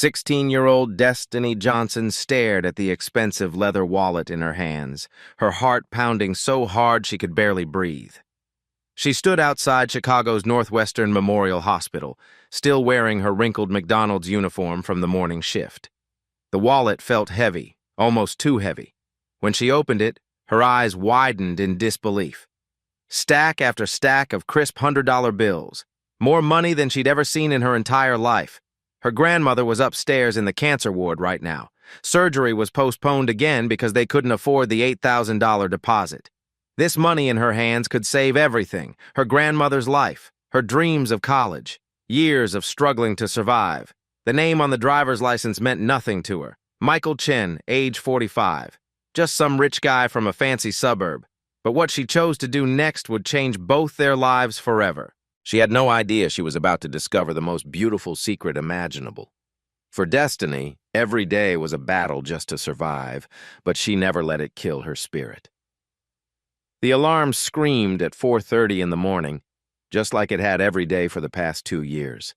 16-year-old Destiny Johnson stared at the expensive leather wallet in her hands, her heart pounding so hard she could barely breathe. She stood outside Chicago's Northwestern Memorial Hospital, still wearing her wrinkled McDonald's uniform from the morning shift. The wallet felt heavy, almost too heavy. When she opened it, her eyes widened in disbelief. Stack after stack of crisp $100 bills, more money than she'd ever seen in her entire life. Her grandmother was upstairs in the cancer ward right now. Surgery was postponed again because they couldn't afford the $8,000 deposit. This money in her hands could save everything: her grandmother's life, her dreams of college, years of struggling to survive. The name on the driver's license meant nothing to her. Michael Chen, age 45. Just some rich guy from a fancy suburb. But what she chose to do next would change both their lives forever. She had no idea she was about to discover the most beautiful secret imaginable. For Destiny, every day was a battle just to survive, but she never let it kill her spirit. The alarm screamed at 4:30 in the morning, just like it had every day for the past 2 years.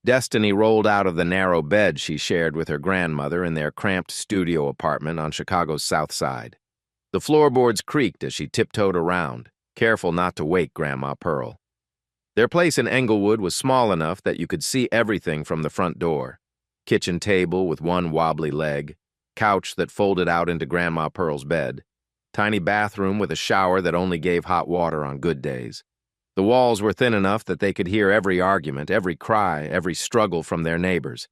Destiny rolled out of the narrow bed she shared with her grandmother in their cramped studio apartment on Chicago's South Side. The floorboards creaked as she tiptoed around, careful not to wake Grandma Pearl. Their place in Englewood was small enough that you could see everything from the front door. Kitchen table with one wobbly leg, couch that folded out into Grandma Pearl's bed, tiny bathroom with a shower that only gave hot water on good days. The walls were thin enough that they could hear every argument, every cry, every struggle from their neighbors.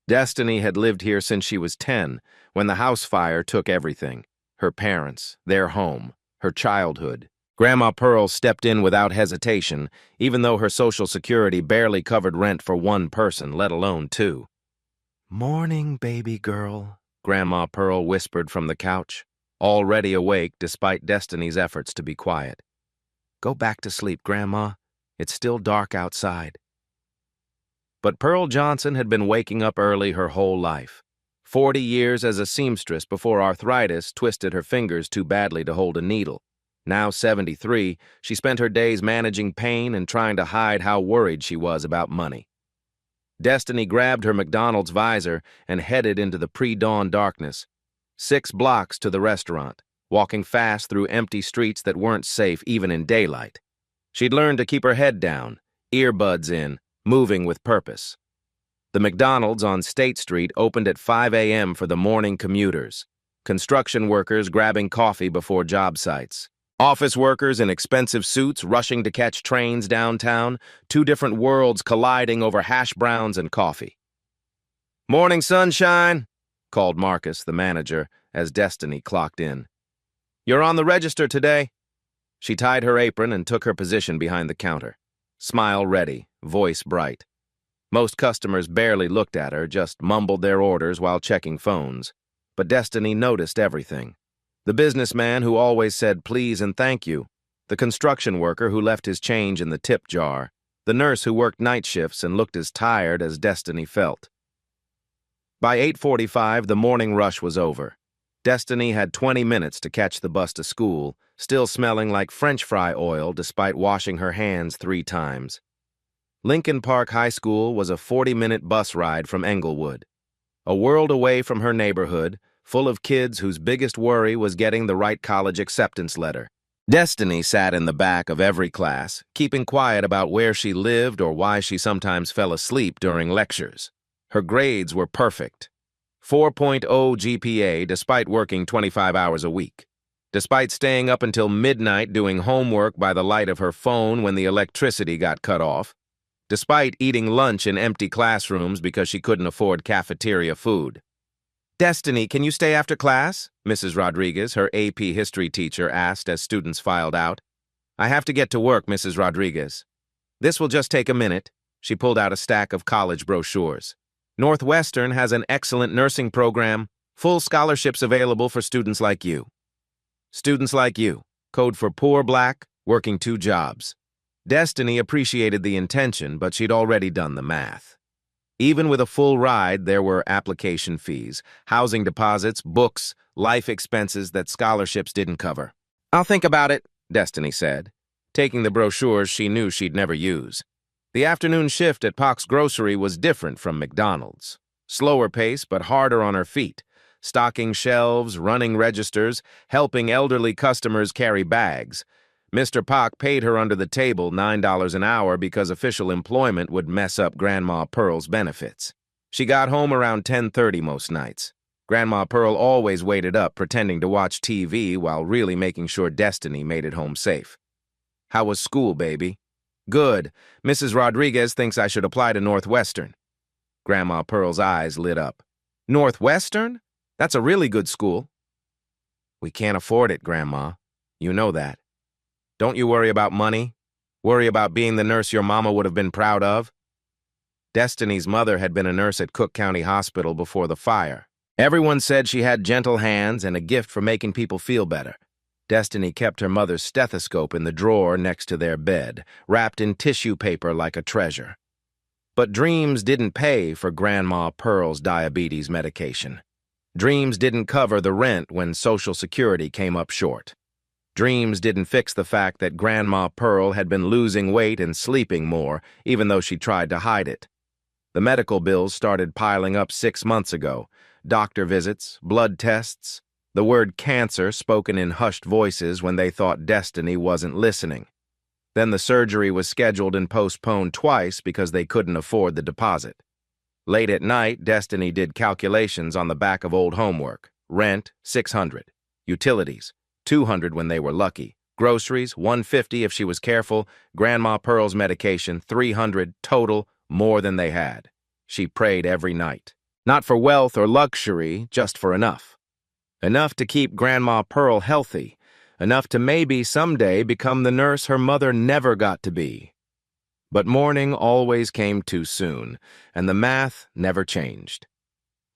Destiny had lived here since she was 10, when the house fire took everything: her parents, their home, her childhood. Grandma Pearl stepped in without hesitation, even though her Social Security barely covered rent for one person, let alone two. "Morning, baby girl," Grandma Pearl whispered from the couch, already awake despite Destiny's efforts to be quiet. "Go back to sleep, Grandma. It's still dark outside." But Pearl Johnson had been waking up early her whole life. 40 years as a seamstress before arthritis twisted her fingers too badly to hold a needle. Now 73, she spent her days managing pain and trying to hide how worried she was about money. Destiny grabbed her McDonald's visor and headed into the pre-dawn darkness. 6 blocks to the restaurant, walking fast through empty streets that weren't safe even in daylight. She'd learned to keep her head down, earbuds in, moving with purpose. The McDonald's on State Street opened at 5 a.m. for the morning commuters, construction workers grabbing coffee before job sites. Office workers in expensive suits rushing to catch trains downtown, 2 different worlds colliding over hash browns and coffee. "Morning, sunshine," called Marcus, the manager, as Destiny clocked in. "You're on the register today." She tied her apron and took her position behind the counter. Smile ready, voice bright. Most customers barely looked at her, just mumbled their orders while checking phones. But Destiny noticed everything. The businessman who always said please and thank you, the construction worker who left his change in the tip jar, the nurse who worked night shifts and looked as tired as Destiny felt. By 8:45, the morning rush was over. Destiny had 20 minutes to catch the bus to school, still smelling like French fry oil despite washing her hands 3 times. Lincoln Park High School was a 40-minute bus ride from Englewood. A world away from her neighborhood, full of kids whose biggest worry was getting the right college acceptance letter. Destiny sat in the back of every class, keeping quiet about where she lived or why she sometimes fell asleep during lectures. Her grades were perfect. 4.0 GPA despite working 25 hours a week. Despite staying up until midnight doing homework by the light of her phone when the electricity got cut off. Despite eating lunch in empty classrooms because she couldn't afford cafeteria food. "Destiny, can you stay after class?" Mrs. Rodriguez, her AP history teacher, asked as students filed out. "I have to get to work, Mrs. Rodriguez." "This will just take a minute." She pulled out a stack of college brochures. "Northwestern has an excellent nursing program, full scholarships available for students like you." Students like you, code for poor black, working 2 jobs. Destiny appreciated the intention, but she'd already done the math. Even with a full ride, there were application fees, housing deposits, books, life expenses that scholarships didn't cover. "I'll think about it," Destiny said, taking the brochures she knew she'd never use. The afternoon shift at Pock's Grocery was different from McDonald's. Slower pace, but harder on her feet, stocking shelves, running registers, helping elderly customers carry bags. Mr. Pak paid her under the table $9 an hour because official employment would mess up Grandma Pearl's benefits. She got home around 10:30 most nights. Grandma Pearl always waited up pretending to watch TV while really making sure Destiny made it home safe. "How was school, baby?" "Good. Mrs. Rodriguez thinks I should apply to Northwestern." Grandma Pearl's eyes lit up. "Northwestern? That's a really good school." "We can't afford it, Grandma. You know that. Don't you worry about money. Worry about being the nurse your mama would have been proud of." Destiny's mother had been a nurse at Cook County Hospital before the fire. Everyone said she had gentle hands and a gift for making people feel better. Destiny kept her mother's stethoscope in the drawer next to their bed, wrapped in tissue paper like a treasure. But dreams didn't pay for Grandma Pearl's diabetes medication. Dreams didn't cover the rent when Social Security came up short. Dreams didn't fix the fact that Grandma Pearl had been losing weight and sleeping more, even though she tried to hide it. The medical bills started piling up 6 months ago. Doctor visits, blood tests, the word cancer spoken in hushed voices when they thought Destiny wasn't listening. Then the surgery was scheduled and postponed twice because they couldn't afford the deposit. Late at night, Destiny did calculations on the back of old homework. Rent, $600. Utilities, $200 when they were lucky. Groceries, $150 if she was careful. Grandma Pearl's medication, $300 total, more than they had. She prayed every night. Not for wealth or luxury, just for enough. Enough to keep Grandma Pearl healthy. Enough to maybe someday become the nurse her mother never got to be. But morning always came too soon, and the math never changed.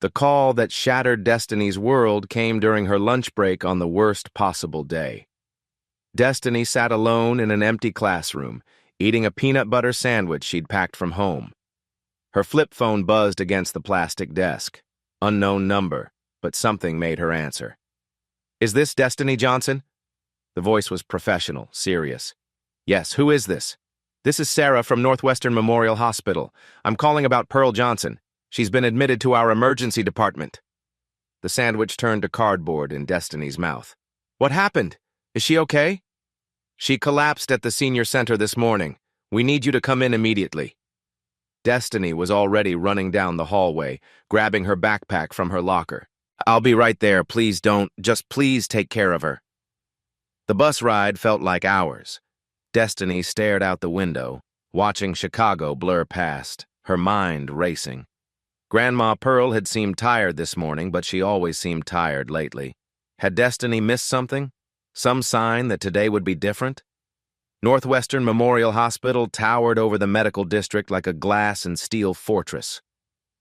The call that shattered Destiny's world came during her lunch break on the worst possible day. Destiny sat alone in an empty classroom, eating a peanut butter sandwich she'd packed from home. Her flip phone buzzed against the plastic desk. Unknown number, but something made her answer. "Is this Destiny Johnson?" The voice was professional, serious. "Yes, who is this?" "This is Sarah from Northwestern Memorial Hospital. I'm calling about Pearl Johnson. She's been admitted to our emergency department." The sandwich turned to cardboard in Destiny's mouth. "What happened? Is she okay?" "She collapsed at the senior center this morning. We need you to come in immediately." Destiny was already running down the hallway, grabbing her backpack from her locker. "I'll be right there. Please don't. Just please take care of her." The bus ride felt like hours. Destiny stared out the window, watching Chicago blur past, her mind racing. Grandma Pearl had seemed tired this morning, but she always seemed tired lately. Had Destiny missed something? Some sign that today would be different? Northwestern Memorial Hospital towered over the medical district like a glass and steel fortress.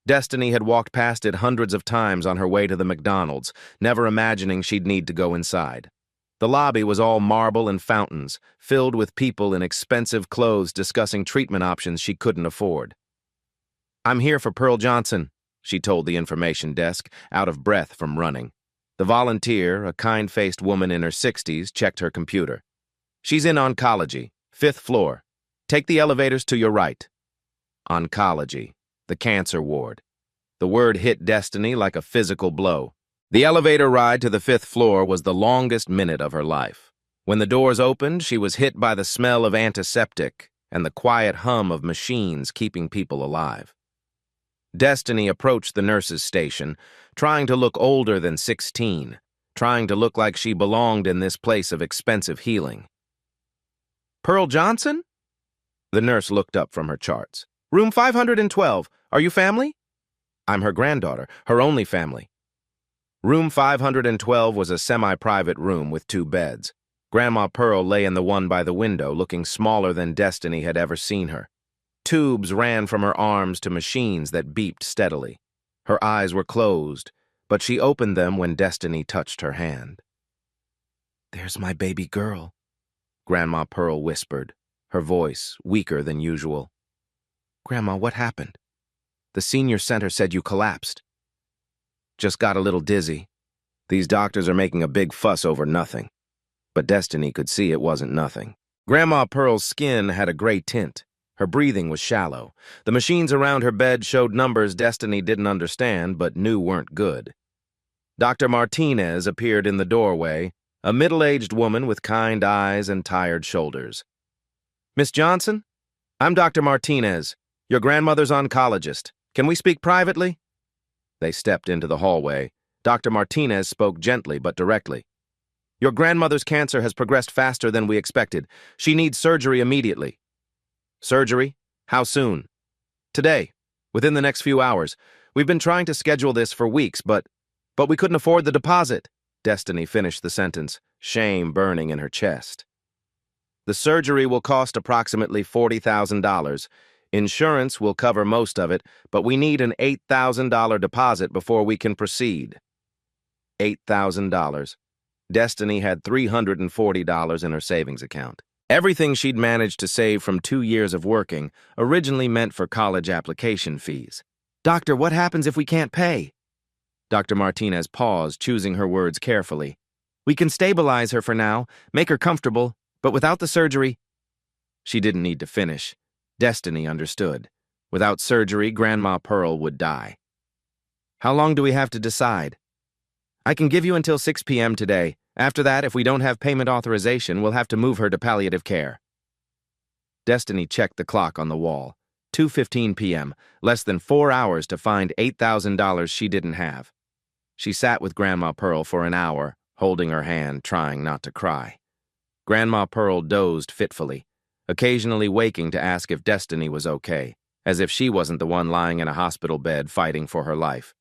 Destiny had walked past it hundreds of times on her way to the McDonald's, never imagining she'd need to go inside. The lobby was all marble and fountains, filled with people in expensive clothes discussing treatment options she couldn't afford. "I'm here for Pearl Johnson," she told the information desk, out of breath from running. The volunteer, a kind-faced woman in her 60s, checked her computer. "She's in oncology, 5th floor. Take the elevators to your right." Oncology, the cancer ward. The word hit Destiny like a physical blow. The elevator ride to the 5th floor was the longest minute of her life. When the doors opened, she was hit by the smell of antiseptic and the quiet hum of machines keeping people alive. Destiny approached the nurse's station, trying to look older than 16, trying to look like she belonged in this place of expensive healing. "Pearl Johnson?" The nurse looked up from her charts. "Room 512. Are you family?" "I'm her granddaughter, her only family." Room 512 was a semi-private room with 2 beds. Grandma Pearl lay in the one by the window, looking smaller than Destiny had ever seen her. Tubes ran from her arms to machines that beeped steadily. Her eyes were closed, but she opened them when Destiny touched her hand. "There's my baby girl," Grandma Pearl whispered, her voice weaker than usual. "Grandma, what happened? The senior center said you collapsed." "Just got a little dizzy. These doctors are making a big fuss over nothing." But Destiny could see it wasn't nothing. Grandma Pearl's skin had a gray tint. Her breathing was shallow. The machines around her bed showed numbers Destiny didn't understand but knew weren't good. Dr. Martinez appeared in the doorway, a middle-aged woman with kind eyes and tired shoulders. "Miss Johnson? I'm Dr. Martinez, your grandmother's oncologist. Can we speak privately?" They stepped into the hallway. Dr. Martinez spoke gently but directly. "Your grandmother's cancer has progressed faster than we expected. She needs surgery immediately." "Surgery? How soon?" "Today, within the next few hours. We've been trying to schedule this for weeks, but we couldn't afford the deposit." Destiny finished the sentence, shame burning in her chest. "The surgery will cost approximately $40,000. Insurance will cover most of it, but we need an $8,000 deposit before we can proceed." $8,000. Destiny had $340 in her savings account. Everything she'd managed to save from 2 years of working, originally meant for college application fees. "Doctor, what happens if we can't pay?" Dr. Martinez paused, choosing her words carefully. "We can stabilize her for now, make her comfortable, but without the surgery—" She didn't need to finish. Destiny understood. Without surgery, Grandma Pearl would die. "How long do we have to decide?" "I can give you until 6 p.m. today. After that, if we don't have payment authorization, we'll have to move her to palliative care." Destiny checked the clock on the wall. 2:15 p.m., less than 4 hours to find $8,000 she didn't have. She sat with Grandma Pearl for an hour, holding her hand, trying not to cry. Grandma Pearl dozed fitfully, occasionally waking to ask if Destiny was okay, as if she wasn't the one lying in a hospital bed fighting for her life.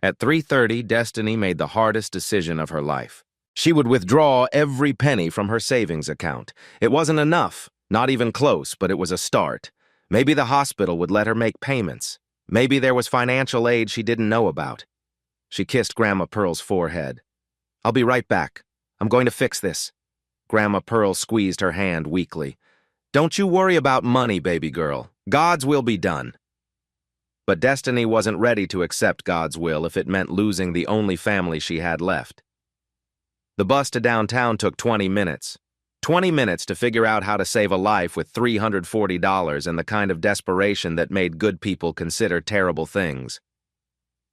At 3:30, Destiny made the hardest decision of her life. She would withdraw every penny from her savings account. It wasn't enough, not even close, but it was a start. Maybe the hospital would let her make payments. Maybe there was financial aid she didn't know about. She kissed Grandma Pearl's forehead. "I'll be right back. I'm going to fix this." Grandma Pearl squeezed her hand weakly. "Don't you worry about money, baby girl. God's will be done." But Destiny wasn't ready to accept God's will if it meant losing the only family she had left. The bus to downtown took 20 minutes. 20 minutes to figure out how to save a life with $340 and the kind of desperation that made good people consider terrible things.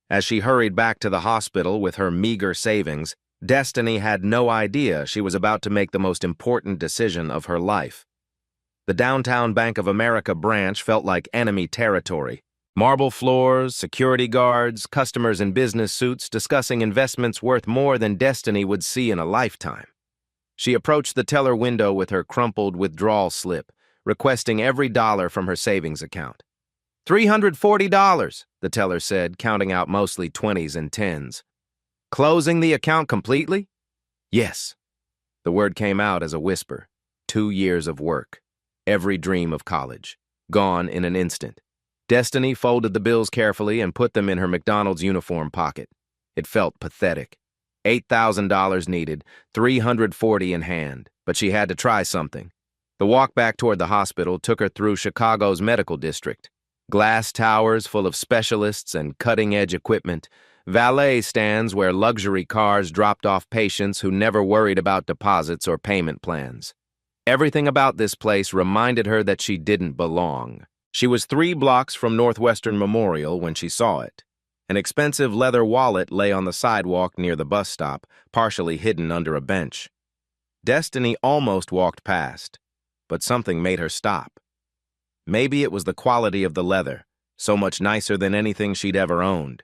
As she hurried back to the hospital with her meager savings, Destiny had no idea she was about to make the most important decision of her life. The downtown Bank of America branch felt like enemy territory. Marble floors, security guards, customers in business suits discussing investments worth more than Destiny would see in a lifetime. She approached the teller window with her crumpled withdrawal slip, requesting every dollar from her savings account. $340, the teller said, counting out mostly 20s and 10s. "Closing the account completely?" "Yes." The word came out as a whisper. 2 years of work. Every dream of college. Gone in an instant. Destiny folded the bills carefully and put them in her McDonald's uniform pocket. It felt pathetic. $8,000 needed, $340 in hand, but she had to try something. The walk back toward the hospital took her through Chicago's medical district. Glass towers full of specialists and cutting-edge equipment, valet stands where luxury cars dropped off patients who never worried about deposits or payment plans. Everything about this place reminded her that she didn't belong. She was 3 blocks from Northwestern Memorial when she saw it. An expensive leather wallet lay on the sidewalk near the bus stop, partially hidden under a bench. Destiny almost walked past, but something made her stop. Maybe it was the quality of the leather, so much nicer than anything she'd ever owned.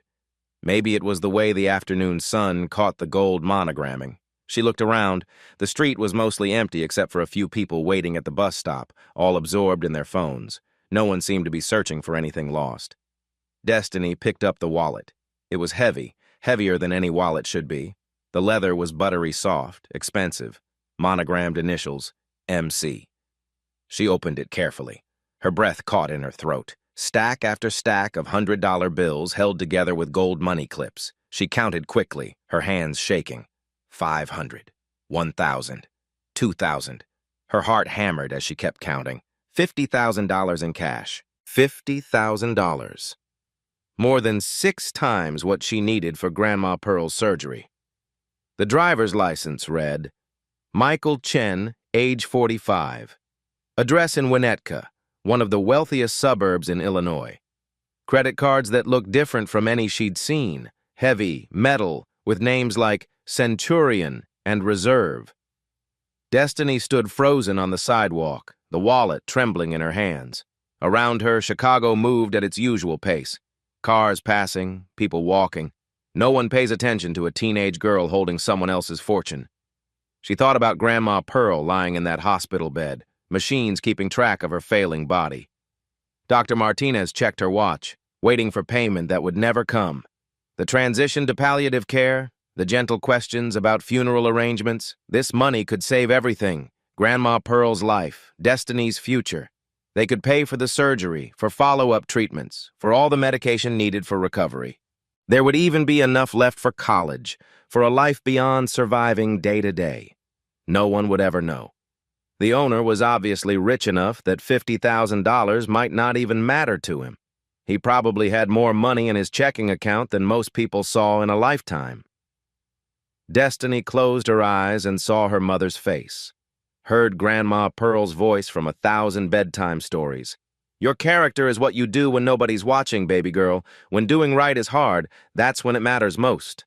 Maybe it was the way the afternoon sun caught the gold monogramming. She looked around. The street was mostly empty except for a few people waiting at the bus stop, all absorbed in their phones. No one seemed to be searching for anything lost. Destiny picked up the wallet. It was heavy, heavier than any wallet should be. The leather was buttery soft, expensive. Monogrammed initials, MC. She opened it carefully. Her breath caught in her throat. Stack after stack of $100 bills held together with gold money clips. She counted quickly, her hands shaking. 500, 1,000, 2,000. Her heart hammered as she kept counting. $50,000 in cash. $50,000. More than 6 times what she needed for Grandma Pearl's surgery. The driver's license read, Michael Chen, age 45. Address in Winnetka, one of the wealthiest suburbs in Illinois. Credit cards that looked different from any she'd seen, heavy, metal, with names like Centurion and Reserve. Destiny stood frozen on the sidewalk, the wallet trembling in her hands. Around her, Chicago moved at its usual pace. Cars passing, people walking. No one pays attention to a teenage girl holding someone else's fortune. She thought about Grandma Pearl lying in that hospital bed, machines keeping track of her failing body. Dr. Martinez checked her watch, waiting for payment that would never come. The transition to palliative care, the gentle questions about funeral arrangements, this money could save everything. Grandma Pearl's life, Destiny's future. They could pay for the surgery, for follow-up treatments, for all the medication needed for recovery. There would even be enough left for college, for a life beyond surviving day-to-day. No one would ever know. The owner was obviously rich enough that $50,000 might not even matter to him. He probably had more money in his checking account than most people saw in a lifetime. Destiny closed her eyes and saw her mother's face. Heard Grandma Pearl's voice from 1,000 bedtime stories. Your character is what you do when nobody's watching, baby girl. When doing right is hard, that's when it matters most.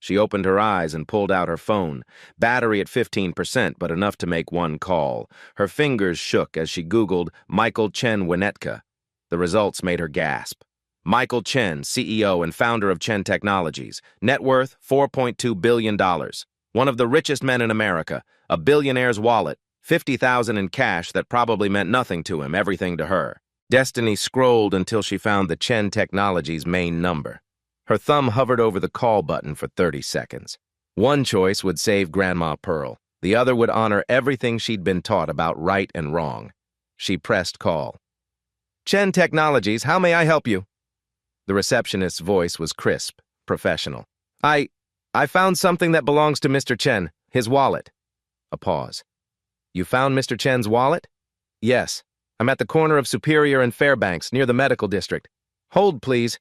She opened her eyes and pulled out her phone. Battery at 15%, but enough to make one call. Her fingers shook as she Googled Michael Chen Winnetka. The results made her gasp. Michael Chen, CEO and founder of Chen Technologies. Net worth, $4.2 billion. One of the richest men in America. A billionaire's wallet. $50,000 in cash that probably meant nothing to him, everything to her. Destiny scrolled until she found the Chen Technologies main number. Her thumb hovered over the call button for 30 seconds. One choice would save Grandma Pearl. The other would honor everything she'd been taught about right and wrong. She pressed call. Chen Technologies, how may I help you? The receptionist's voice was crisp, professional. I found something that belongs to Mr. Chen, his wallet. A pause. You found Mr. Chen's wallet? Yes. I'm at the corner of Superior and Fairbanks, near the medical district. Hold, please.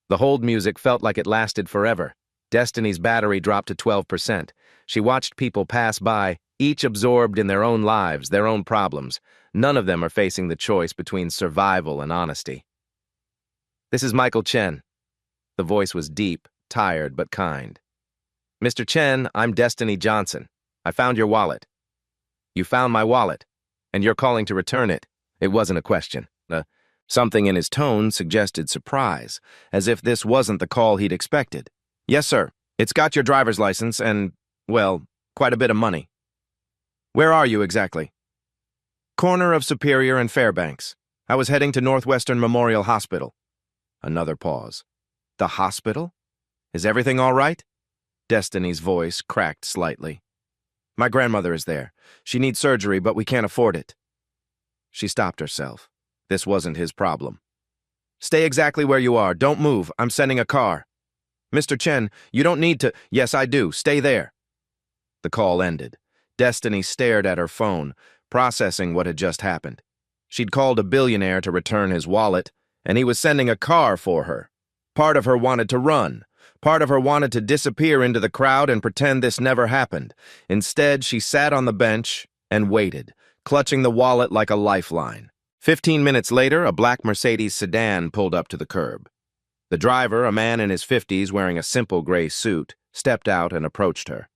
The hold music felt like it lasted forever. Destiny's battery dropped to 12%. She watched people pass by, each absorbed in their own lives, their own problems. None of them are facing the choice between survival and honesty. This is Michael Chen. The voice was deep, tired, but kind. Mr. Chen, I'm Destiny Johnson. I found your wallet. You found my wallet, and you're calling to return it. It wasn't a question. Something in his tone suggested surprise, as if this wasn't the call he'd expected. Yes, sir. It's got your driver's license and, well, quite a bit of money. Where are you exactly? Corner of Superior and Fairbanks. I was heading to Northwestern Memorial Hospital. Another pause. The hospital? Is everything all right? Destiny's voice cracked slightly. My grandmother is there. She needs surgery, but we can't afford it. She stopped herself. This wasn't his problem. Stay exactly where you are. Don't move. I'm sending a car. Mr. Chen, you don't need to. Yes, I do. Stay there. The call ended. Destiny stared at her phone, processing what had just happened. She'd called a billionaire to return his wallet, and he was sending a car for her. Part of her wanted to run. Part of her wanted to disappear into the crowd and pretend this never happened. Instead, she sat on the bench and waited, clutching the wallet like a lifeline. 15 minutes later, a black Mercedes sedan pulled up to the curb. The driver, a man in his 50s wearing a simple gray suit, stepped out and approached her.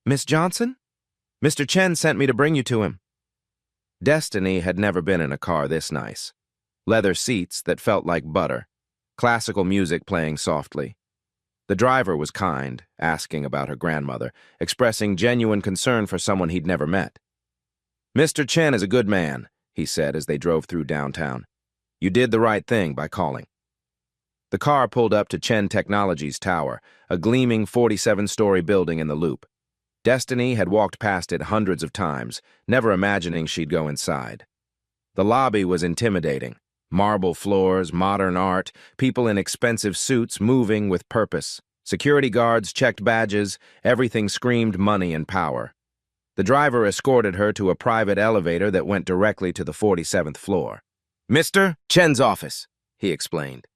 Miss Johnson? Mr. Chen sent me to bring you to him. Destiny had never been in a car this nice. Leather seats that felt like butter. Classical music playing softly. The driver was kind, asking about her grandmother, expressing genuine concern for someone he'd never met. Mr. Chen is a good man, he said as they drove through downtown. You did the right thing by calling. The car pulled up to Chen Technologies Tower, a gleaming 47-story building in the Loop. Destiny had walked past it hundreds of times, never imagining she'd go inside. The lobby was intimidating. Marble floors, modern art, people in expensive suits moving with purpose. Security guards checked badges, everything screamed money and power. The driver escorted her to a private elevator that went directly to the 47th floor. Mr. Chen's office, he explained.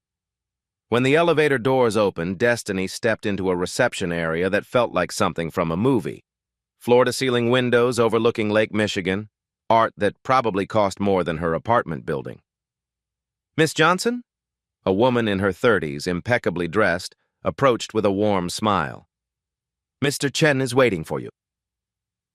When the elevator doors opened, Destiny stepped into a reception area that felt like something from a movie. Floor-to-ceiling windows overlooking Lake Michigan, art that probably cost more than her apartment building. "Miss Johnson?" A woman in her 30s, impeccably dressed, approached with a warm smile. "Mr. Chen is waiting for you."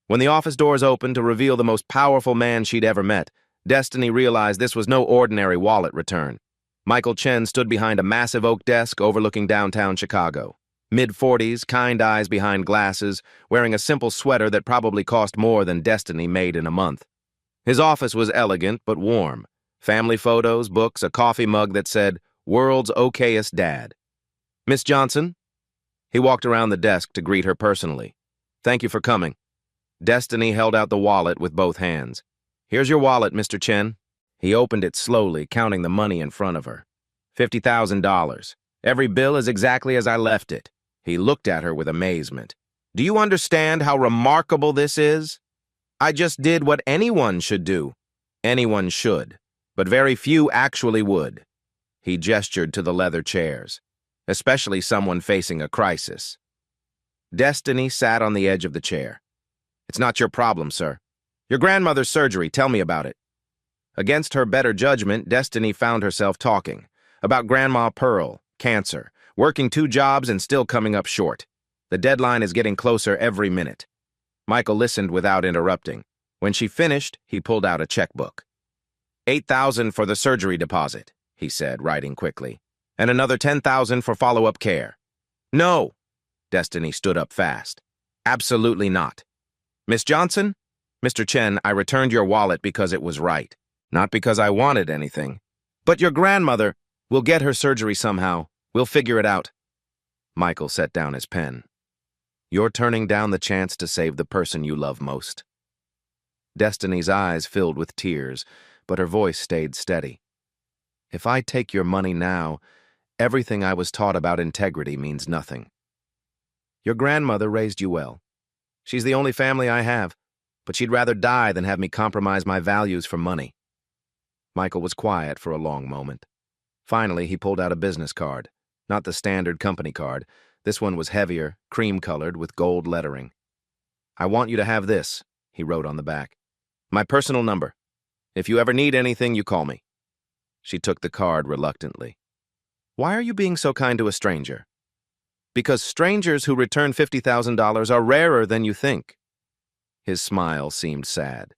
When the office doors opened to reveal the most powerful man she'd ever met, Destiny realized this was no ordinary wallet return. Michael Chen stood behind a massive oak desk overlooking downtown Chicago. Mid-40s, kind eyes behind glasses, wearing a simple sweater that probably cost more than Destiny made in a month. His office was elegant but warm. Family photos, books, a coffee mug that said, "World's okayest dad." "Miss Johnson?" He walked around the desk to greet her personally. "Thank you for coming." Destiny held out the wallet with both hands. "Here's your wallet, Mr. Chen." He opened it slowly, counting the money in front of her. $50,000. "Every bill is exactly as I left it." He looked at her with amazement. "Do you understand how remarkable this is? I just did what anyone should do." Anyone should, but very few actually would. He gestured to the leather chairs, especially someone facing a crisis. Destiny sat on the edge of the chair. "It's not your problem, sir. Your grandmother's surgery, tell me about it." Against her better judgment, Destiny found herself talking about Grandma Pearl, cancer, working 2 jobs and still coming up short. The deadline is getting closer every minute. Michael listened without interrupting. When she finished, he pulled out a checkbook. $8,000 for the surgery deposit, he said, writing quickly, and another $10,000 for follow-up care. "No!" Destiny stood up fast. "Absolutely not. Miss Johnson? Mr. Chen, I returned your wallet because it was right. Not because I wanted anything. But your grandmother will get her surgery somehow. We'll figure it out." Michael set down his pen. "You're turning down the chance to save the person you love most." Destiny's eyes filled with tears, but her voice stayed steady. "If I take your money now, everything I was taught about integrity means nothing. Your grandmother raised you well. She's the only family I have, but she'd rather die than have me compromise my values for money." Michael was quiet for a long moment. Finally, he pulled out a business card, not the standard company card. This one was heavier, cream-colored, with gold lettering. "I want you to have this," he wrote on the back. "My personal number. If you ever need anything, you call me." She took the card reluctantly. "Why are you being so kind to a stranger?" "Because strangers who return $50,000 are rarer than you think." His smile seemed sad.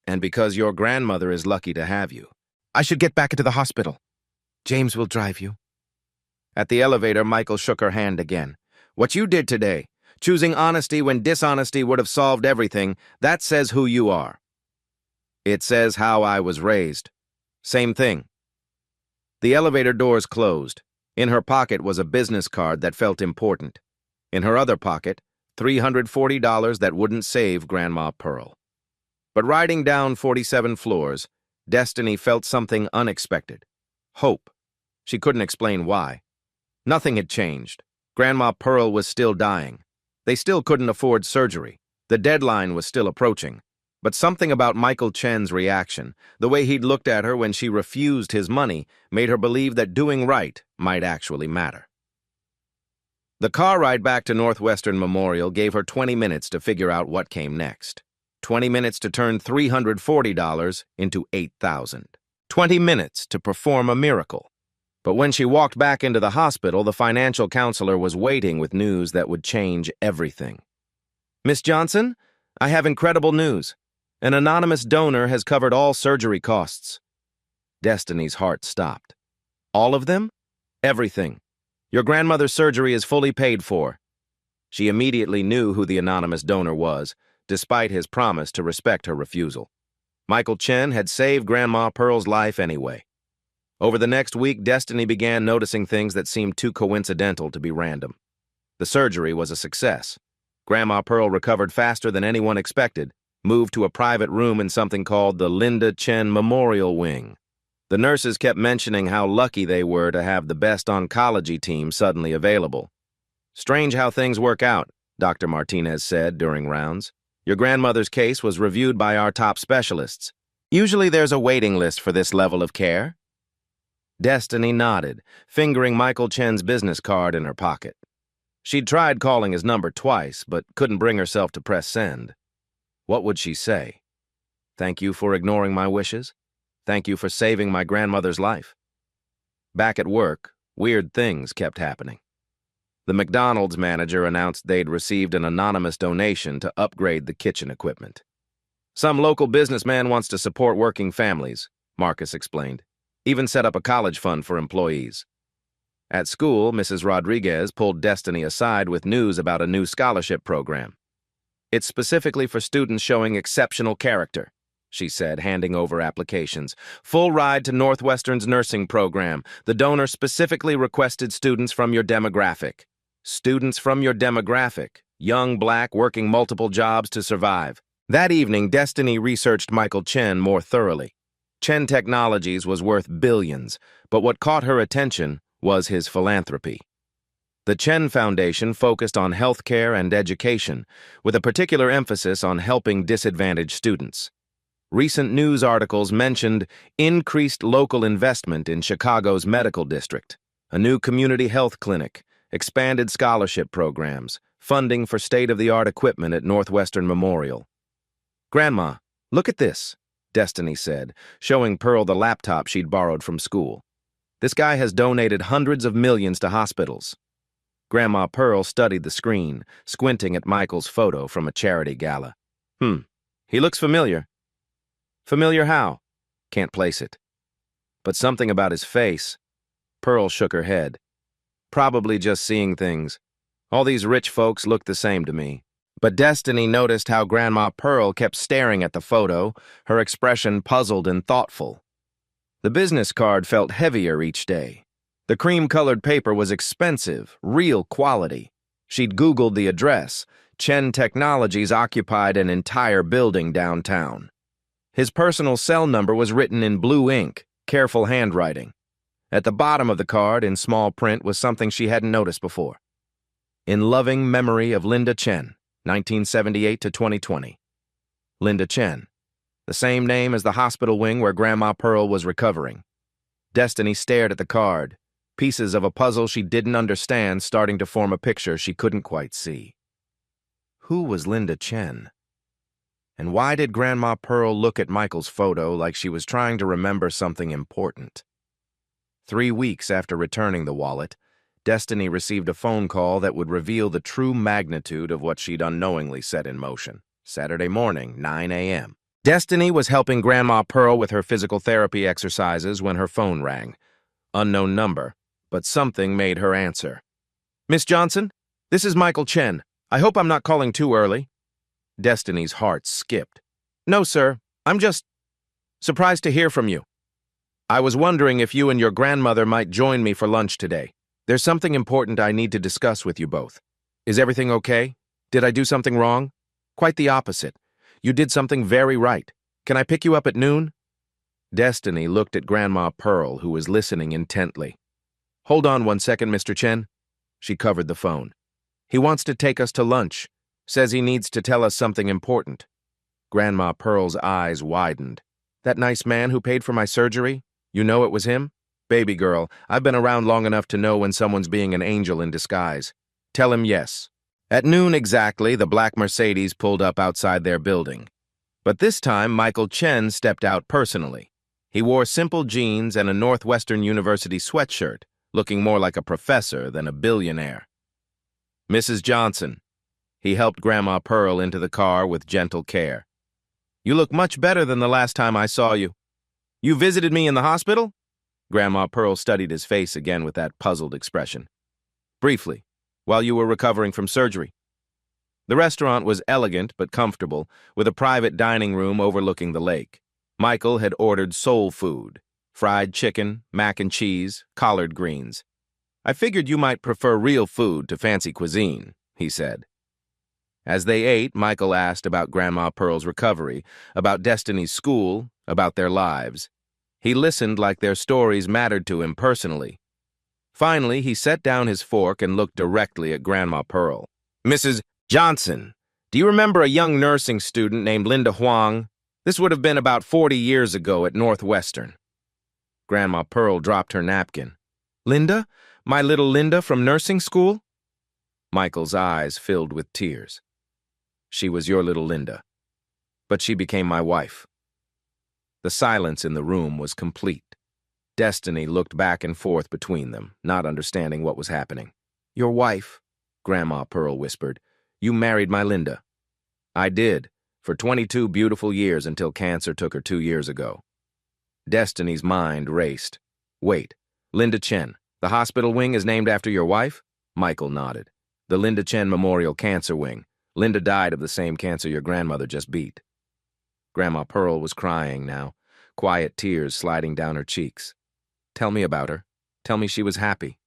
"And because your grandmother is lucky to have you." "I should get back into the hospital. James will drive you." At the elevator, Michael shook her hand again. "What you did today, choosing honesty when dishonesty would have solved everything, that says who you are." "It says how I was raised. Same thing." The elevator doors closed. In her pocket was a business card that felt important. In her other pocket, $340 that wouldn't save Grandma Pearl. But riding down 47 floors, Destiny felt something unexpected. Hope. She couldn't explain why. Nothing had changed. Grandma Pearl was still dying. They still couldn't afford surgery. The deadline was still approaching. But something about Michael Chen's reaction, the way he'd looked at her when she refused his money, made her believe that doing right might actually matter. The car ride back to Northwestern Memorial gave her 20 minutes to figure out what came next. 20 minutes to turn $340 into $8,000. 20 minutes to perform a miracle. But when she walked back into the hospital, the financial counselor was waiting with news that would change everything. "Miss Johnson, I have incredible news. An anonymous donor has covered all surgery costs." Destiny's heart stopped. "All of them?" "Everything. Your grandmother's surgery is fully paid for." She immediately knew who the anonymous donor was, despite his promise to respect her refusal. Michael Chen had saved Grandma Pearl's life anyway. Over the next week, Destiny began noticing things that seemed too coincidental to be random. The surgery was a success. Grandma Pearl recovered faster than anyone expected, moved to a private room in something called the Linda Chen Memorial Wing. The nurses kept mentioning how lucky they were to have the best oncology team suddenly available. "Strange how things work out," Dr. Martinez said during rounds. "Your grandmother's case was reviewed by our top specialists. Usually there's a waiting list for this level of care." Destiny nodded, fingering Michael Chen's business card in her pocket. She'd tried calling his number twice, but couldn't bring herself to press send. What would she say? Thank you for ignoring my wishes. Thank you for saving my grandmother's life. Back at work, weird things kept happening. The McDonald's manager announced they'd received an anonymous donation to upgrade the kitchen equipment. Some local businessman wants to support working families, Marcus explained. Even set up a college fund for employees. At school, Mrs. Rodriguez pulled Destiny aside with news about a new scholarship program. It's specifically for students showing exceptional character, she said, handing over applications. Full ride to Northwestern's nursing program. The donor specifically requested students from your demographic. Students from your demographic. Young, black, working multiple jobs to survive. That evening, Destiny researched Michael Chen more thoroughly. Chen Technologies was worth billions, but what caught her attention was his philanthropy. The Chen Foundation focused on healthcare and education, with a particular emphasis on helping disadvantaged students. Recent news articles mentioned increased local investment in Chicago's medical district, a new community health clinic, expanded scholarship programs, funding for state-of-the-art equipment at Northwestern Memorial. "Grandma, look at this," Destiny said, showing Pearl the laptop she'd borrowed from school. "This guy has donated hundreds of millions to hospitals." Grandma Pearl studied the screen, squinting at Michael's photo from a charity gala. He looks familiar." "Familiar how?" "Can't place it." "But something about his face." Pearl shook her head. "Probably just seeing things. All these rich folks look the same to me." But Destiny noticed how Grandma Pearl kept staring at the photo, her expression puzzled and thoughtful. The business card felt heavier each day. The cream-colored paper was expensive, real quality. She'd Googled the address. Chen Technologies occupied an entire building downtown. His personal cell number was written in blue ink, careful handwriting. At the bottom of the card, in small print, was something she hadn't noticed before. "In loving memory of Linda Chen, 1978 to 2020. Linda Chen, the same name as the hospital wing where Grandma Pearl was recovering. Destiny stared at the card, pieces of a puzzle she didn't understand starting to form a picture she couldn't quite see. Who was Linda Chen? And why did Grandma Pearl look at Michael's photo like she was trying to remember something important? 3 weeks after returning the wallet, Destiny received a phone call that would reveal the true magnitude of what she'd unknowingly set in motion. Saturday morning, 9 a.m. Destiny was helping Grandma Pearl with her physical therapy exercises when her phone rang. Unknown number, but something made her answer. "Miss Johnson, this is Michael Chen. I hope I'm not calling too early." Destiny's heart skipped. "No, sir. I'm just surprised to hear from you. I was wondering if you and your grandmother might join me for lunch today. There's something important I need to discuss with you both. Is everything okay? Did I do something wrong?" "Quite the opposite. You did something very right. Can I pick you up at noon?" Destiny looked at Grandma Pearl, who was listening intently. "Hold on 1 second, Mr. Chen." She covered the phone. "He wants to take us to lunch. Says he needs to tell us something important." Grandma Pearl's eyes widened. "That nice man who paid for my surgery? You know it was him? Baby girl, I've been around long enough to know when someone's being an angel in disguise. Tell him yes." At noon exactly, the black Mercedes pulled up outside their building. But this time, Michael Chen stepped out personally. He wore simple jeans and a Northwestern University sweatshirt, looking more like a professor than a billionaire. "Mrs. Johnson." He helped Grandma Pearl into the car with gentle care. "You look much better than the last time I saw you. You visited me in the hospital?" Grandma Pearl studied his face again with that puzzled expression. "Briefly, while you were recovering from surgery." The restaurant was elegant but comfortable, with a private dining room overlooking the lake. Michael had ordered soul food, fried chicken, mac and cheese, collard greens. "I figured you might prefer real food to fancy cuisine," he said. As they ate, Michael asked about Grandma Pearl's recovery, about Destiny's school, about their lives. He listened like their stories mattered to him personally. Finally, he set down his fork and looked directly at Grandma Pearl. "Mrs. Johnson, do you remember a young nursing student named Linda Huang? This would have been about 40 years ago at Northwestern." Grandma Pearl dropped her napkin. "Linda? My little Linda from nursing school?" Michael's eyes filled with tears. "She was your little Linda. But she became my wife. The silence in the room was complete. Destiny looked back and forth between them, not understanding what was happening. "Your wife," Grandma Pearl whispered. "You married my Linda." "I did, for 22 beautiful years until cancer took her 2 years ago." Destiny's mind raced. "Wait, Linda Chen, the hospital wing is named after your wife?" Michael nodded. "The Linda Chen Memorial Cancer Wing. Linda died of the same cancer your grandmother just beat." Grandma Pearl was crying now, quiet tears sliding down her cheeks. "Tell me about her. Tell me she was happy."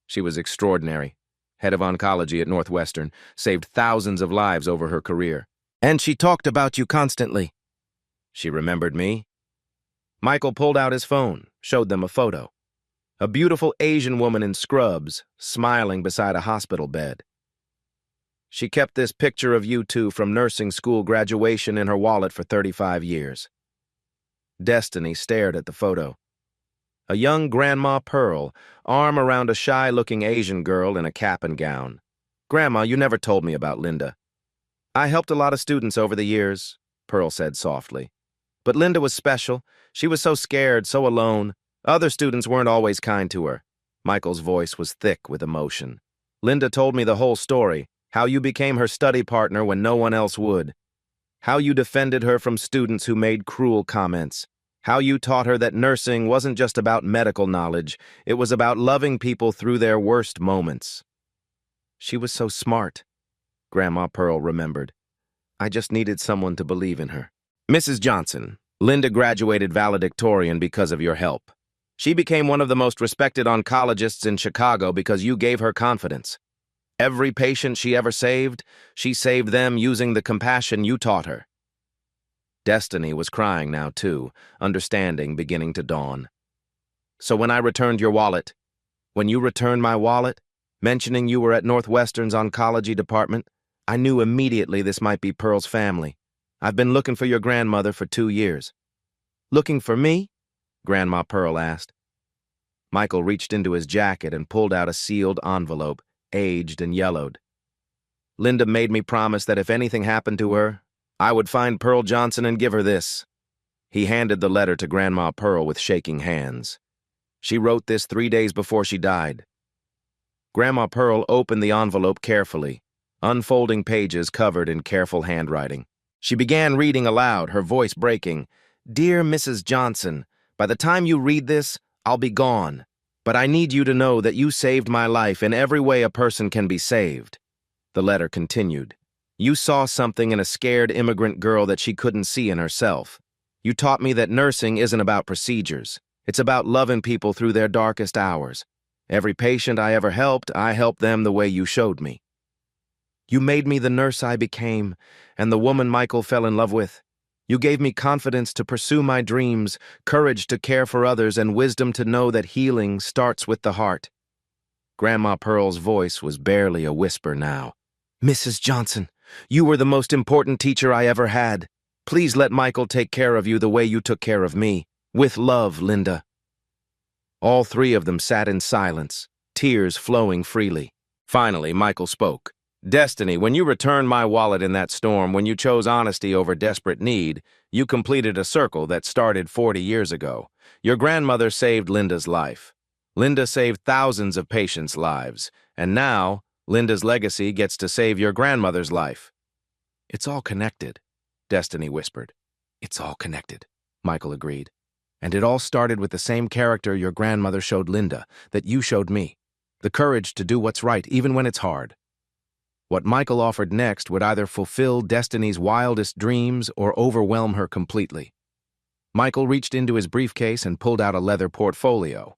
"She was extraordinary. Head of oncology at Northwestern, saved thousands of lives over her career. And she talked about you constantly." "She remembered me?" Michael pulled out his phone, showed them a photo. A beautiful Asian woman in scrubs, smiling beside a hospital bed. "She kept this picture of you two from nursing school graduation in her wallet for 35 years. Destiny stared at the photo. A young Grandma Pearl, arm around a shy-looking Asian girl in a cap and gown. "Grandma, you never told me about Linda." "I helped a lot of students over the years," Pearl said softly. "But Linda was special. She was so scared, so alone. Other students weren't always kind to her." Michael's voice was thick with emotion. "Linda told me the whole story, how you became her study partner when no one else would. How you defended her from students who made cruel comments. How you taught her that nursing wasn't just about medical knowledge, it was about loving people through their worst moments." "She was so smart," Grandma Pearl remembered. "I just needed someone to believe in her." "Mrs. Johnson, Linda graduated valedictorian because of your help. She became one of the most respected oncologists in Chicago because you gave her confidence. Every patient she ever saved, she saved them using the compassion you taught her." Destiny was crying now, too, understanding beginning to dawn. "So when I returned your wallet, when you returned my wallet, mentioning you were at Northwestern's oncology department, I knew immediately this might be Pearl's family. I've been looking for your grandmother for 2 years." "Looking for me?" Grandma Pearl asked. Michael reached into his jacket and pulled out a sealed envelope, aged and yellowed. "Linda made me promise that if anything happened to her, I would find Pearl Johnson and give her this." He handed the letter to Grandma Pearl with shaking hands. "She wrote this 3 days before she died." Grandma Pearl opened the envelope carefully, unfolding pages covered in careful handwriting. She began reading aloud, her voice breaking. "Dear Mrs. Johnson, by the time you read this, I'll be gone. But I need you to know that you saved my life in every way a person can be saved." The letter continued. "You saw something in a scared immigrant girl that she couldn't see in herself. You taught me that nursing isn't about procedures. It's about loving people through their darkest hours. Every patient I ever helped, I helped them the way you showed me. You made me the nurse I became, and the woman Michael fell in love with. You gave me confidence to pursue my dreams, courage to care for others, and wisdom to know that healing starts with the heart." Grandma Pearl's voice was barely a whisper now. "Mrs. Johnson, you were the most important teacher I ever had. Please let Michael take care of you the way you took care of me. With love, Linda." All three of them sat in silence, tears flowing freely. Finally, Michael spoke. "Destiny, when you returned my wallet in that storm, when you chose honesty over desperate need, you completed a circle that started 40 years ago. Your grandmother saved Linda's life. Linda saved thousands of patients' lives. And now, Linda's legacy gets to save your grandmother's life." "It's all connected," Destiny whispered. "It's all connected," Michael agreed. "And it all started with the same character your grandmother showed Linda, that you showed me. The courage to do what's right, even when it's hard." What Michael offered next would either fulfill Destiny's wildest dreams or overwhelm her completely. Michael reached into his briefcase and pulled out a leather portfolio.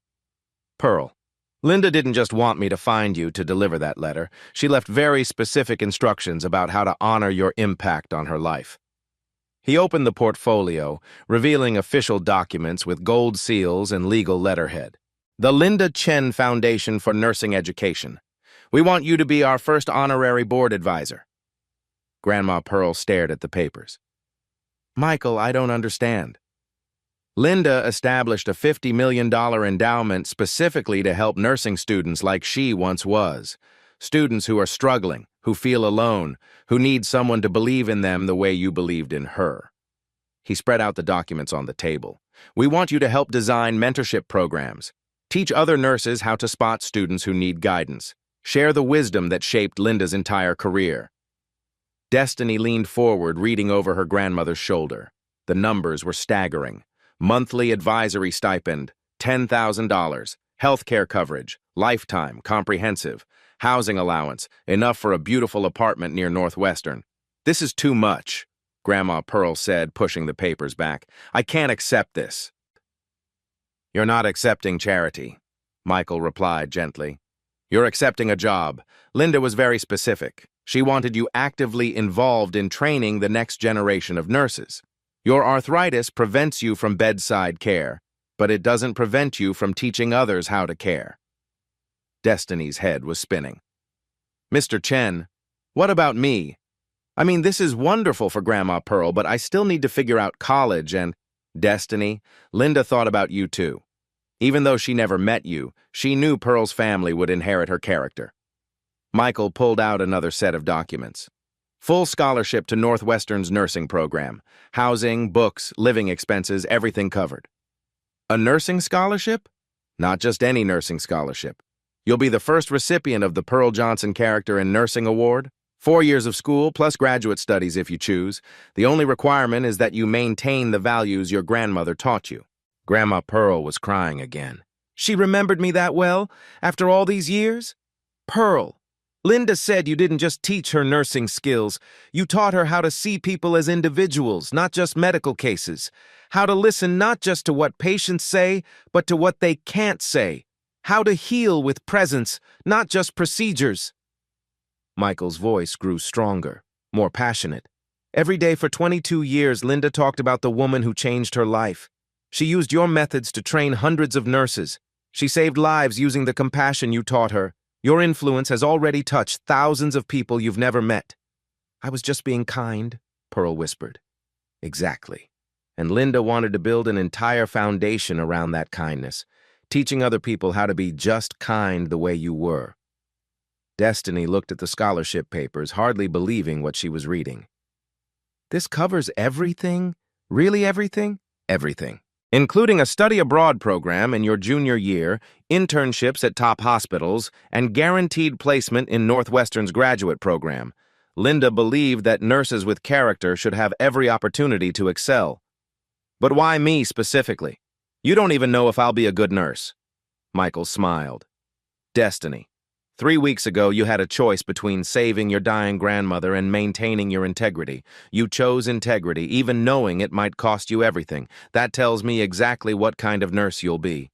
"Pearl, Linda didn't just want me to find you to deliver that letter. She left very specific instructions about how to honor your impact on her life." He opened the portfolio, revealing official documents with gold seals and legal letterhead. "The Linda Chen Foundation for Nursing Education. We want you to be our first honorary board advisor." Grandma Pearl stared at the papers. "Michael, I don't understand." "Linda established a $50 million endowment specifically to help nursing students like she once was. Students who are struggling, who feel alone, who need someone to believe in them the way you believed in her." He spread out the documents on the table. We want you to help design mentorship programs. Teach other nurses how to spot students who need guidance. Share the wisdom that shaped Linda's entire career. Destiny leaned forward, reading over her grandmother's shoulder. The numbers were staggering. Monthly advisory stipend, $10,000. Healthcare coverage, lifetime, comprehensive. Housing allowance, enough for a beautiful apartment near Northwestern. This is too much, Grandma Pearl said, pushing the papers back. I can't accept this. You're not accepting charity, Michael replied gently. You're accepting a job. Linda was very specific. She wanted you actively involved in training the next generation of nurses. Your arthritis prevents you from bedside care, but it doesn't prevent you from teaching others how to care. Destiny's head was spinning. Mr. Chen, what about me? I mean, this is wonderful for Grandma Pearl, but I still need to figure out college and… Destiny, Linda thought about you too. Even though she never met you, she knew Pearl's family would inherit her character. Michael pulled out another set of documents. Full scholarship to Northwestern's nursing program. Housing, books, living expenses, everything covered. A nursing scholarship? Not just any nursing scholarship. You'll be the first recipient of the Pearl Johnson Character in Nursing Award. 4 years of school plus graduate studies if you choose. The only requirement is that you maintain the values your grandmother taught you. Grandma Pearl was crying again. She remembered me that well, after all these years? Pearl, Linda said you didn't just teach her nursing skills. You taught her how to see people as individuals, not just medical cases. How to listen not just to what patients say, but to what they can't say. How to heal with presence, not just procedures. Michael's voice grew stronger, more passionate. Every day for 22 years, Linda talked about the woman who changed her life. She used your methods to train hundreds of nurses. She saved lives using the compassion you taught her. Your influence has already touched thousands of people you've never met. I was just being kind, Pearl whispered. Exactly. And Linda wanted to build an entire foundation around that kindness, teaching other people how to be just kind the way you were. Destiny looked at the scholarship papers, hardly believing what she was reading. This covers everything? Really everything? Everything. Including a study abroad program in your junior year, internships at top hospitals, and guaranteed placement in Northwestern's graduate program. Linda believed that nurses with character should have every opportunity to excel. But why me specifically? You don't even know if I'll be a good nurse. Michael smiled. Destiny. 3 weeks ago, you had a choice between saving your dying grandmother and maintaining your integrity. You chose integrity, even knowing it might cost you everything. That tells me exactly what kind of nurse you'll be.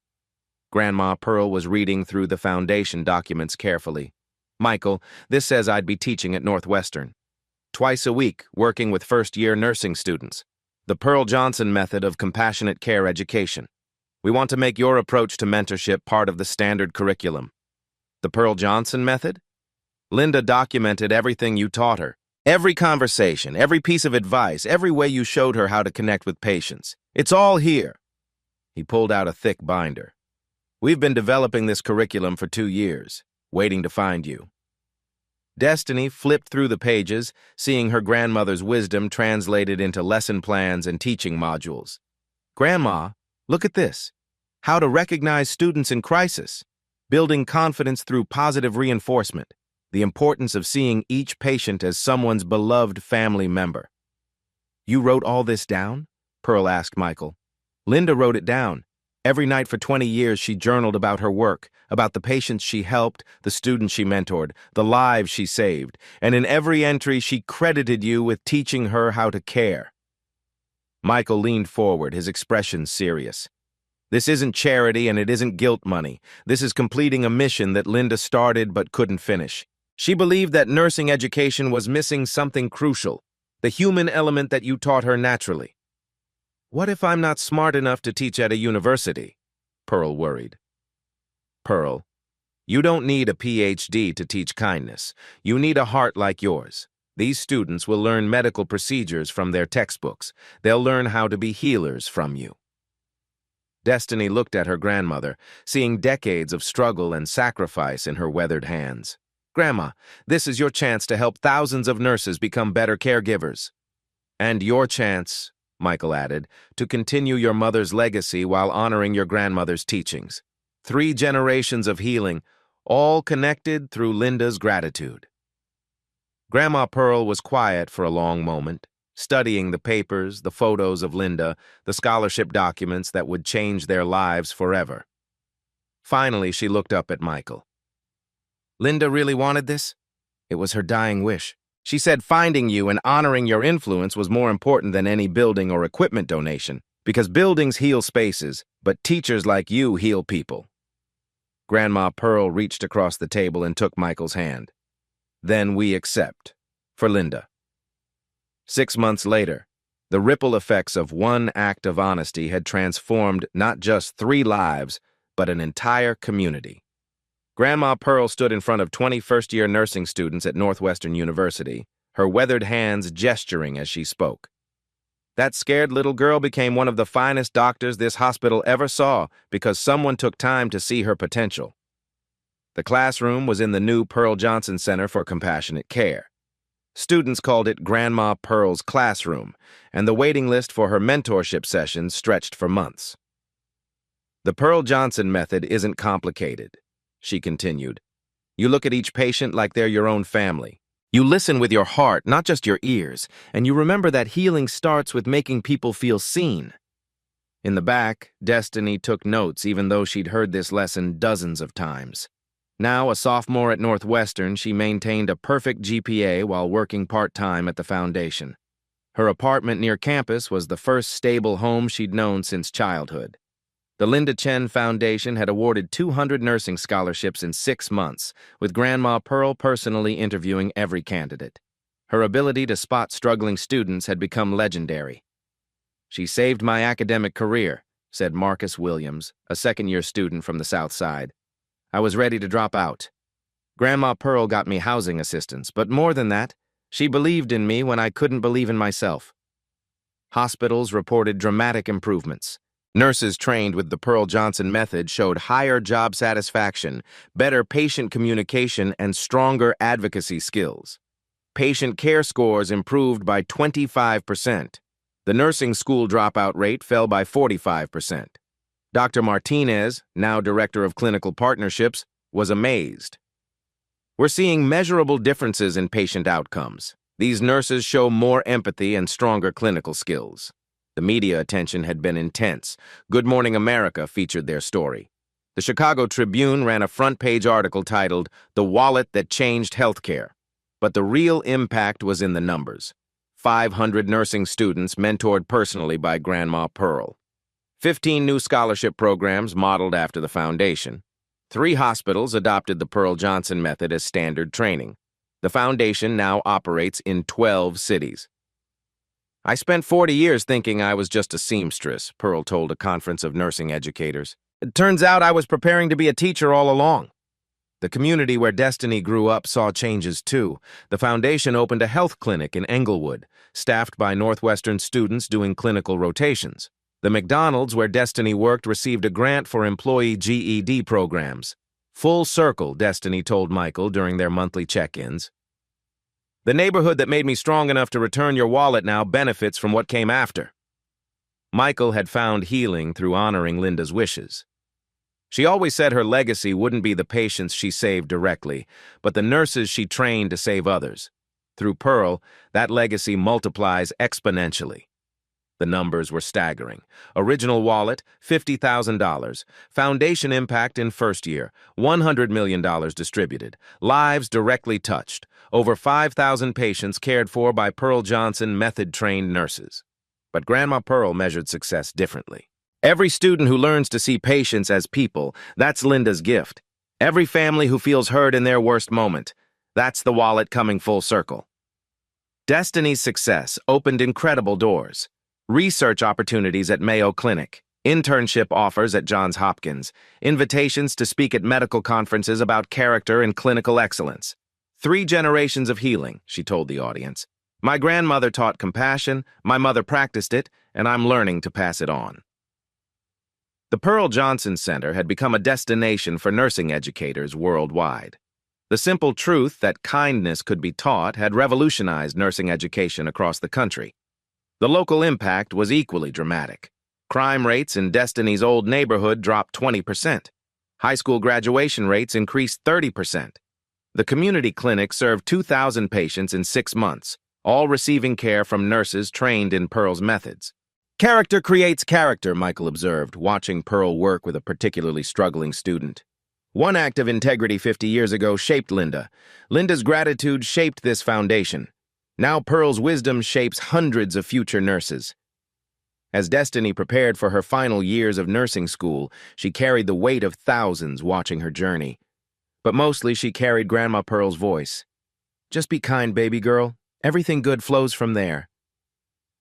Grandma Pearl was reading through the foundation documents carefully. Michael, this says I'd be teaching at Northwestern. Twice a week, working with first-year nursing students. The Pearl Johnson method of compassionate care education. We want to make your approach to mentorship part of the standard curriculum. The Pearl Johnson method? Linda documented everything you taught her. Every conversation, every piece of advice, every way you showed her how to connect with patients. It's all here. He pulled out a thick binder. We've been developing this curriculum for 2 years, waiting to find you. Destiny flipped through the pages, seeing her grandmother's wisdom translated into lesson plans and teaching modules. Grandma, look at this. How to recognize students in crisis. Building confidence through positive reinforcement. The importance of seeing each patient as someone's beloved family member. You wrote all this down? Pearl asked Michael. Linda wrote it down. Every night for 20 years, she journaled about her work, about the patients she helped, the students she mentored, the lives she saved, and in every entry, she credited you with teaching her how to care. Michael leaned forward, his expression serious. This isn't charity and it isn't guilt money. This is completing a mission that Linda started but couldn't finish. She believed that nursing education was missing something crucial, the human element that you taught her naturally. What if I'm not smart enough to teach at a university? Pearl worried. Pearl, you don't need a PhD to teach kindness. You need a heart like yours. These students will learn medical procedures from their textbooks. They'll learn how to be healers from you. Destiny looked at her grandmother, seeing decades of struggle and sacrifice in her weathered hands. Grandma, this is your chance to help thousands of nurses become better caregivers. And your chance, Michael added, to continue your mother's legacy while honoring your grandmother's teachings. 3 generations of healing, all connected through Linda's gratitude. Grandma Pearl was quiet for a long moment, studying the papers, the photos of Linda, the scholarship documents that would change their lives forever. Finally, she looked up at Michael. Linda really wanted this? It was her dying wish. She said finding you and honoring your influence was more important than any building or equipment donation, because buildings heal spaces, but teachers like you heal people. Grandma Pearl reached across the table and took Michael's hand. Then we accept. For Linda. 6 months later, the ripple effects of one act of honesty had transformed not just 3 lives, but an entire community. Grandma Pearl stood in front of 20 first-year nursing students at Northwestern University, her weathered hands gesturing as she spoke. That scared little girl became one of the finest doctors this hospital ever saw because someone took time to see her potential. The classroom was in the new Pearl Johnson Center for Compassionate Care. Students called it Grandma Pearl's classroom, and the waiting list for her mentorship sessions stretched for months. The Pearl Johnson method isn't complicated, she continued. You look at each patient like they're your own family. You listen with your heart, not just your ears, and you remember that healing starts with making people feel seen. In the back, Destiny took notes even though she'd heard this lesson dozens of times. Now a sophomore at Northwestern, she maintained a perfect GPA while working part-time at the foundation. Her apartment near campus was the first stable home she'd known since childhood. The Linda Chen Foundation had awarded 200 nursing scholarships in 6 months, with Grandma Pearl personally interviewing every candidate. Her ability to spot struggling students had become legendary. She saved my academic career, said Marcus Williams, a second-year student from the South Side. I was ready to drop out. Grandma Pearl got me housing assistance, but more than that, she believed in me when I couldn't believe in myself. Hospitals reported dramatic improvements. Nurses trained with the Pearl Johnson method showed higher job satisfaction, better patient communication, and stronger advocacy skills. Patient care scores improved by 25%. The nursing school dropout rate fell by 45%. Dr. Martinez, now Director of Clinical Partnerships, was amazed. We're seeing measurable differences in patient outcomes. These nurses show more empathy and stronger clinical skills. The media attention had been intense. Good Morning America featured their story. The Chicago Tribune ran a front-page article titled, "The Wallet That Changed Healthcare." But the real impact was in the numbers. 500 nursing students mentored personally by Grandma Pearl. 15 new scholarship programs modeled after the foundation. 3 hospitals adopted the Pearl Johnson method as standard training. The foundation now operates in 12 cities. I spent 40 years thinking I was just a seamstress, Pearl told a conference of nursing educators. It turns out I was preparing to be a teacher all along. The community where Destiny grew up saw changes too. The foundation opened a health clinic in Englewood, staffed by Northwestern students doing clinical rotations. The McDonald's where Destiny worked received a grant for employee GED programs. Full circle, Destiny told Michael during their monthly check-ins. The neighborhood that made me strong enough to return your wallet now benefits from what came after. Michael had found healing through honoring Linda's wishes. She always said her legacy wouldn't be the patients she saved directly, but the nurses she trained to save others. Through Pearl, that legacy multiplies exponentially. The numbers were staggering. Original wallet, $50,000. Foundation impact in first year, $100 million distributed. Lives directly touched. Over 5,000 patients cared for by Pearl Johnson method-trained nurses. But Grandma Pearl measured success differently. Every student who learns to see patients as people, that's Linda's gift. Every family who feels heard in their worst moment, that's the wallet coming full circle. Destiny's success opened incredible doors. Research opportunities at Mayo Clinic, internship offers at Johns Hopkins, invitations to speak at medical conferences about character and clinical excellence. 3 generations of healing, she told the audience. My grandmother taught compassion, my mother practiced it, and I'm learning to pass it on. The Pearl Johnson Center had become a destination for nursing educators worldwide. The simple truth that kindness could be taught had revolutionized nursing education across the country. The local impact was equally dramatic. Crime rates in Destiny's old neighborhood dropped 20%. High school graduation rates increased 30%. The community clinic served 2,000 patients in 6 months, all receiving care from nurses trained in Pearl's methods. Character creates character, Michael observed, watching Pearl work with a particularly struggling student. One act of integrity 50 years ago shaped Linda. Linda's gratitude shaped this foundation. Now Pearl's wisdom shapes hundreds of future nurses. As Destiny prepared for her final years of nursing school, she carried the weight of thousands watching her journey. But mostly she carried Grandma Pearl's voice. Just be kind, baby girl. Everything good flows from there.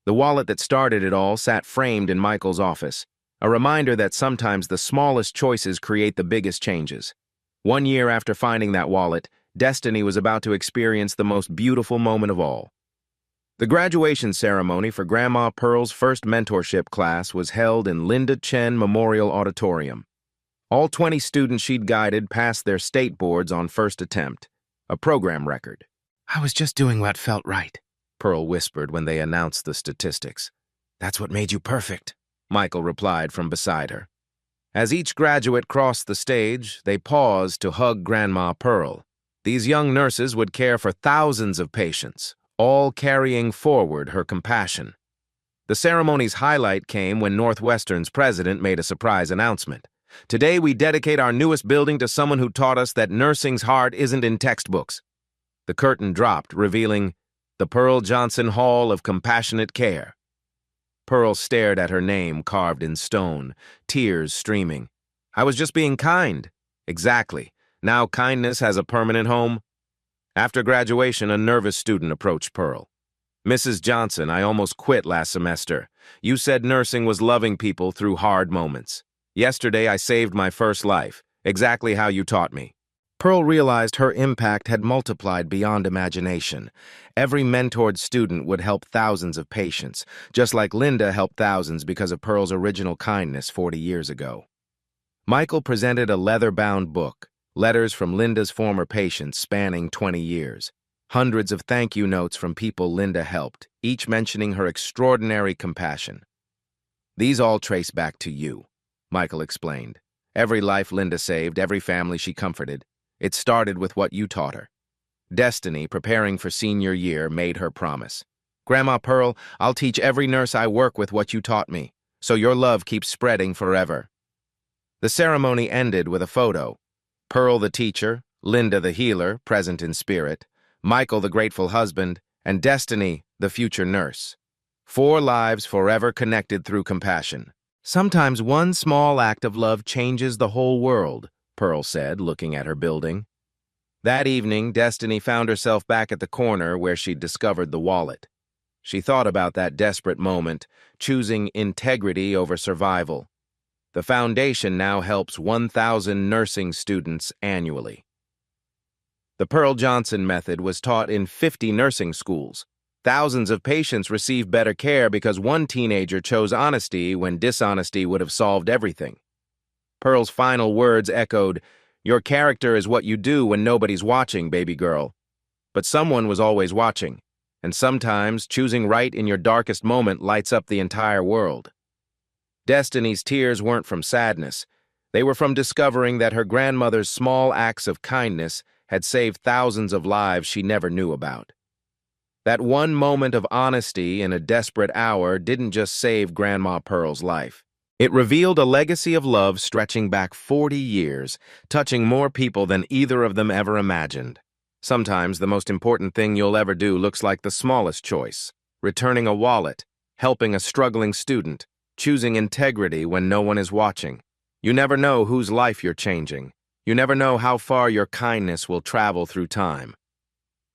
The wallet that started it all sat framed in Michael's office, a reminder that sometimes the smallest choices create the biggest changes. 1 year after finding that wallet, Destiny was about to experience the most beautiful moment of all. The graduation ceremony for Grandma Pearl's first mentorship class was held in Linda Chen Memorial Auditorium. All 20 students she'd guided passed their state boards on first attempt, a program record. "I was just doing what felt right," Pearl whispered when they announced the statistics. "That's what made you perfect," Michael replied from beside her. As each graduate crossed the stage, they paused to hug Grandma Pearl. These young nurses would care for thousands of patients, all carrying forward her compassion. The ceremony's highlight came when Northwestern's president made a surprise announcement. "Today we dedicate our newest building to someone who taught us that nursing's heart isn't in textbooks." The curtain dropped, revealing the Pearl Johnson Hall of Compassionate Care. Pearl stared at her name carved in stone, tears streaming. "I was just being kind." "Exactly. Now kindness has a permanent home." After graduation, a nervous student approached Pearl. "Mrs. Johnson, I almost quit last semester. You said nursing was loving people through hard moments. Yesterday, I saved my first life, exactly how you taught me." Pearl realized her impact had multiplied beyond imagination. Every mentored student would help thousands of patients, just like Linda helped thousands because of Pearl's original kindness 40 years ago. Michael presented a leather-bound book, letters from Linda's former patients spanning 20 years. Hundreds of thank you notes from people Linda helped, each mentioning her extraordinary compassion. "These all trace back to you," Michael explained. "Every life Linda saved, every family she comforted. It started with what you taught her." Destiny, preparing for senior year, made her promise. "Grandma Pearl, I'll teach every nurse I work with what you taught me, so your love keeps spreading forever." The ceremony ended with a photo. Pearl the teacher, Linda the healer, present in spirit, Michael the grateful husband, and Destiny the future nurse. 4 lives forever connected through compassion. "Sometimes one small act of love changes the whole world," Pearl said, looking at her building. That evening, Destiny found herself back at the corner where she'd discovered the wallet. She thought about that desperate moment, choosing integrity over survival. The foundation now helps 1,000 nursing students annually. The Pearl Johnson method was taught in 50 nursing schools. Thousands of patients received better care because one teenager chose honesty when dishonesty would have solved everything. Pearl's final words echoed, "Your character is what you do when nobody's watching, baby girl." But someone was always watching, and sometimes choosing right in your darkest moment lights up the entire world. Destiny's tears weren't from sadness. They were from discovering that her grandmother's small acts of kindness had saved thousands of lives she never knew about. That one moment of honesty in a desperate hour didn't just save Grandma Pearl's life. It revealed a legacy of love stretching back 40 years, touching more people than either of them ever imagined. Sometimes the most important thing you'll ever do looks like the smallest choice: returning a wallet, helping a struggling student, choosing integrity when no one is watching. You never know whose life you're changing. You never know how far your kindness will travel through time.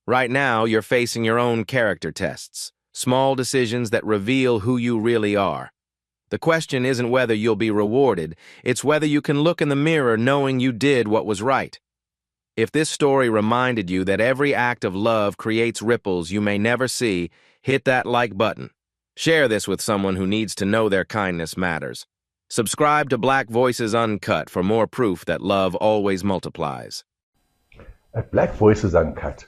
Right now, you're facing your own character tests, small decisions that reveal who you really are. The question isn't whether you'll be rewarded, it's whether you can look in the mirror knowing you did what was right. If this story reminded you that every act of love creates ripples you may never see, hit that like button. Share this with someone who needs to know their kindness matters. Subscribe to Black Voices Uncut for more proof that love always multiplies. At Black Voices Uncut,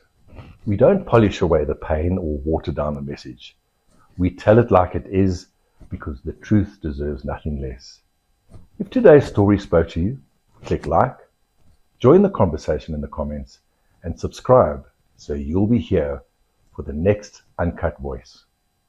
we don't polish away the pain or water down the message. We tell it like it is because the truth deserves nothing less. If today's story spoke to you, click like, join the conversation in the comments, and subscribe so you'll be here for the next Uncut Voice.